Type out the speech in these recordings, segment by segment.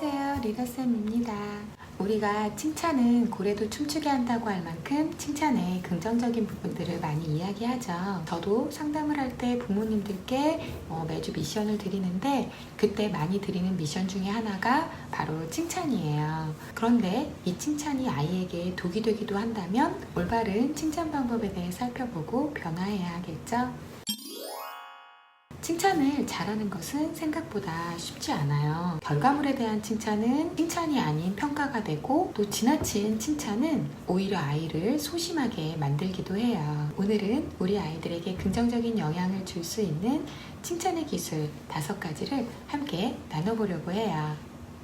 안녕하세요, 리더쌤입니다. 우리가 칭찬은 고래도 춤추게 한다고 할 만큼 칭찬의 긍정적인 부분들을 많이 이야기하죠. 저도 상담을 할 때 부모님들께 매주 미션을 드리는데 그때 많이 드리는 미션 중에 하나가 바로 칭찬이에요. 그런데 이 칭찬이 아이에게 독이 되기도 한다면 올바른 칭찬 방법에 대해 살펴보고 변화해야 하겠죠. 칭찬을 잘하는 것은 생각보다 쉽지 않아요. 결과물에 대한 칭찬은 칭찬이 아닌 평가가 되고 또 지나친 칭찬은 오히려 아이를 소심하게 만들기도 해요. 오늘은 우리 아이들에게 긍정적인 영향을 줄 수 있는 칭찬의 기술 5가지를 함께 나눠보려고 해요.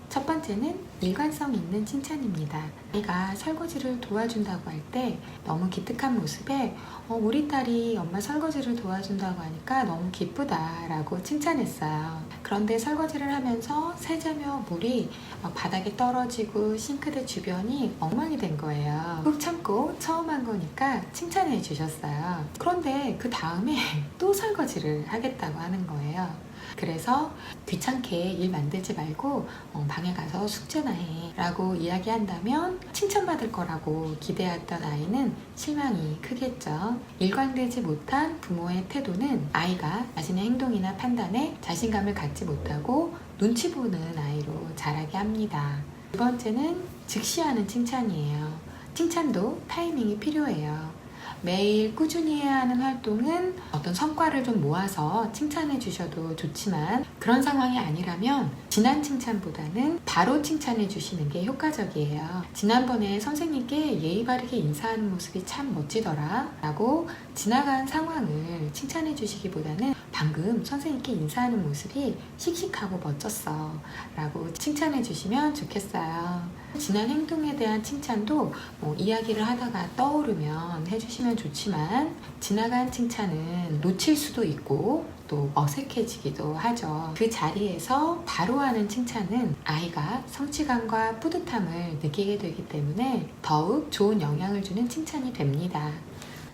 첫 번째는 일관성 있는 칭찬입니다. 아이가 설거지를 도와준다고 할 때 너무 기특한 모습에 우리 딸이 엄마 설거지를 도와준다고 하니까 너무 기쁘다 라고 칭찬했어요. 그런데 설거지를 하면서 세제며 물이 바닥에 떨어지고 싱크대 주변이 엉망이 된 거예요. 꾹 참고 처음 한 거니까 칭찬해 주셨어요. 그런데 그 다음에 또 설거지를 하겠다고 하는 거예요. 그래서 귀찮게 일 만들지 말고 방에 가서 숙제나 해 라고 이야기한다면 칭찬받을 거라고 기대했던 아이는 실망이 크겠죠. 일관되지 못한 부모의 태도는 아이가 자신의 행동이나 판단에 자신감을 갖지 못하고 눈치 보는 아이로 자라게 합니다. 두 번째는 즉시 하는 칭찬이에요. 칭찬도 타이밍이 필요해요. 매일 꾸준히 해야 하는 활동은 어떤 성과를 좀 모아서 칭찬해 주셔도 좋지만 그런 상황이 아니라면 지난 칭찬보다는 바로 칭찬해 주시는 게 효과적이에요. 지난번에 선생님께 예의 바르게 인사하는 모습이 참 멋지더라 라고 지나간 상황을 칭찬해 주시기보다는 방금 선생님께 인사하는 모습이 씩씩하고 멋졌어 라고 칭찬해 주시면 좋겠어요. 지난 행동에 대한 칭찬도 이야기를 하다가 떠오르면 해주시면 좋지만 지나간 칭찬은 놓칠 수도 있고 또 어색해지기도 하죠. 그 자리에서 바로 하는 칭찬은 아이가 성취감과 뿌듯함을 느끼게 되기 때문에 더욱 좋은 영향을 주는 칭찬이 됩니다.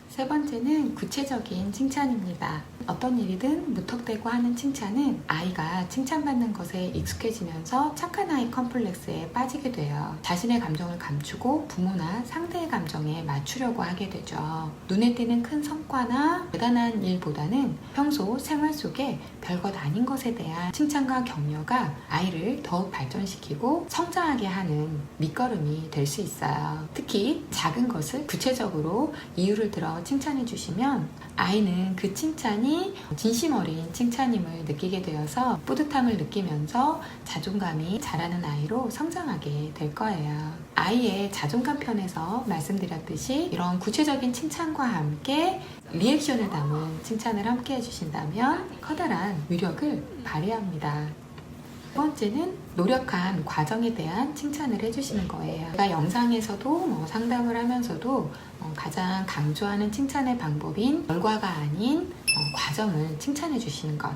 세 번째는 구체적인 칭찬입니다. 어떤 일이든 무턱대고 하는 칭찬은 아이가 칭찬받는 것에 익숙해지면서 착한 아이 컴플렉스에 빠지게 돼요. 자신의 감정을 감추고 부모나 상대의 감정에 맞추려고 하게 되죠. 눈에 띄는 큰 성과나 대단한 일보다는 평소 생활 속에 별것 아닌 것에 대한 칭찬과 격려가 아이를 더욱 발전시키고 성장하게 하는 밑거름이 될 수 있어요. 특히 작은 것을 구체적으로 이유를 들어 칭찬해 주시면 아이는 그 칭찬이 진심 어린 칭찬임을 느끼게 되어서 뿌듯함을 느끼면서 자존감이 자라는 아이로 성장하게 될 거예요. 아이의 자존감 편에서 말씀드렸듯이 이런 구체적인 칭찬과 함께 리액션을 담은 칭찬을 함께 해주신다면 커다란 위력을 발휘합니다. 두 번째는 노력한 과정에 대한 칭찬을 해주시는 거예요. 제가 영상에서도 상담을 하면서도 가장 강조하는 칭찬의 방법인 결과가 아닌 과정을 칭찬해 주시는 것.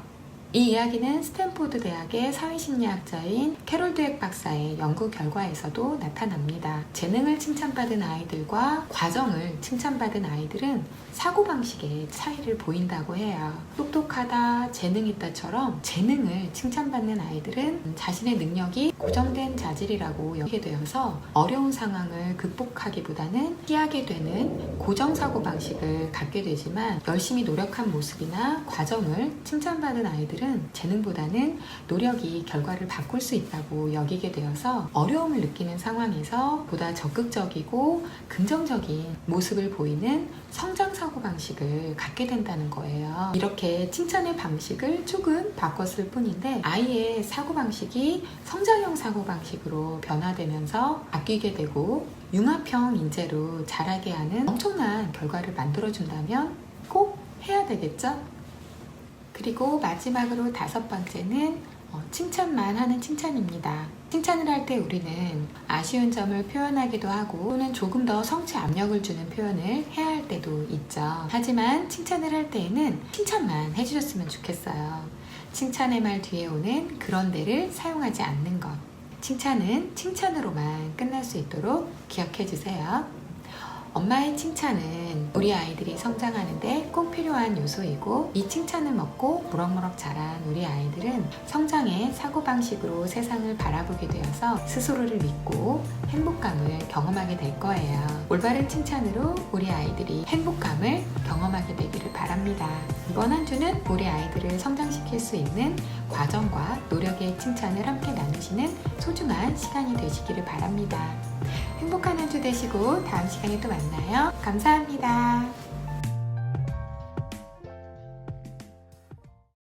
이 이야기는 스탠포드 대학의 사회심리학자인 캐롤 드웩 박사의 연구 결과에서도 나타납니다. 재능을 칭찬받은 아이들과 과정을 칭찬받은 아이들은 사고방식의 차이를 보인다고 해요. 똑똑하다, 재능 있다처럼 재능을 칭찬받는 아이들은 자신의 능력이 고정된 자질이라고 여기게 되어서 어려운 상황을 극복하기보다는 피하게 되는 고정 사고방식을 갖게 되지만 열심히 노력한 모습이나 과정을 칭찬받은 아이들은 재능보다는 노력이 결과를 바꿀 수 있다고 여기게 되어서 어려움을 느끼는 상황에서 보다 적극적이고 긍정적인 모습을 보이는 성장 사고방식을 갖게 된다는 거예요. 이렇게 칭찬의 방식을 조금 바꿨을 뿐인데 아이의 사고방식이 성장형 사고방식으로 변화되면서 바뀌게 되고 융합형 인재로 자라게 하는 엄청난 결과를 만들어준다면 꼭 해야 되겠죠? 그리고 마지막으로 5번째는 칭찬만 하는 칭찬입니다. 칭찬을 할 때 우리는 아쉬운 점을 표현하기도 하고 또는 조금 더 성취 압력을 주는 표현을 해야 할 때도 있죠. 하지만 칭찬을 할 때에는 칭찬만 해주셨으면 좋겠어요. 칭찬의 말 뒤에 오는 그런데를 사용하지 않는 것. 칭찬은 칭찬으로만 끝날 수 있도록 기억해 주세요. 엄마의 칭찬은 우리 아이들이 성장하는데 꼭 필요한 요소이고, 이 칭찬을 먹고 무럭무럭 자란 우리 아이들은 성장의 사고방식으로 세상을 바라보게 되어서 스스로를 믿고 행복감을 경험하게 될 거예요. 올바른 칭찬으로 우리 아이들이 행복감을 경험하게 되기를 바랍니다. 이번 한 주는 우리 아이들을 성장시킬 수 있는 과정과 노력의 칭찬을 함께 나누시는 소중한 시간이 되시기를 바랍니다. 행복한 한 주 되시고 다음 시간에 또 만나요. 감사합니다.